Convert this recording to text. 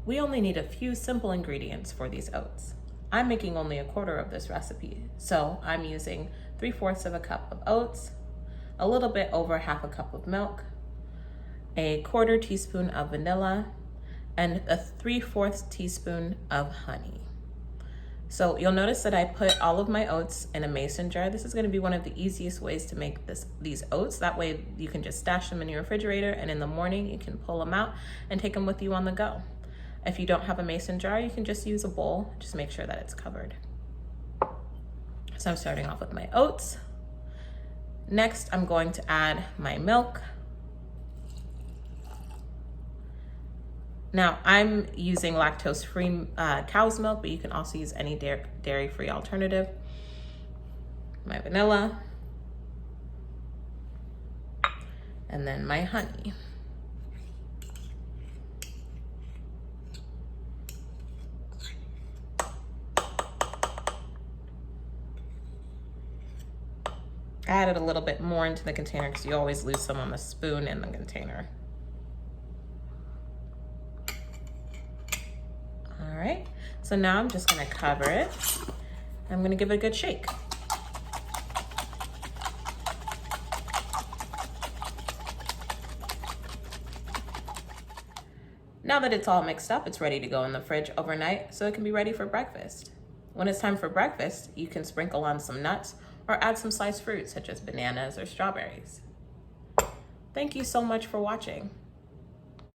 We only need a few simple ingredients for these oats. I'm making only a quarter of this recipe, so I'm using 3/4 of a cup of oats, a little bit over half a cup of milk, a 1/4 teaspoon of vanilla, and a 3/4 teaspoon of honey. So you'll notice that I put all of my oats in a mason jar. This is going to be one of the easiest ways to make these oats. That way you can just stash them in your refrigerator, and in the morning you can pull them out and take them with you on the go. If you don't have a mason jar, you can just use a bowl. Just make sure that it's covered. So I'm starting off with my oats. Next, I'm going to add my milk. Now, I'm using lactose-free cow's milk, but you can also use any dairy-free alternative. My vanilla. And then my honey. I added a little bit more into the container because you always lose some on the spoon in the container. All right, so now I'm just gonna cover it. I'm gonna give it a good shake. Now that it's all mixed up, it's ready to go in the fridge overnight so it can be ready for breakfast. When it's time for breakfast, you can sprinkle on some nuts or add some sliced fruit such as bananas or strawberries. Thank you so much for watching.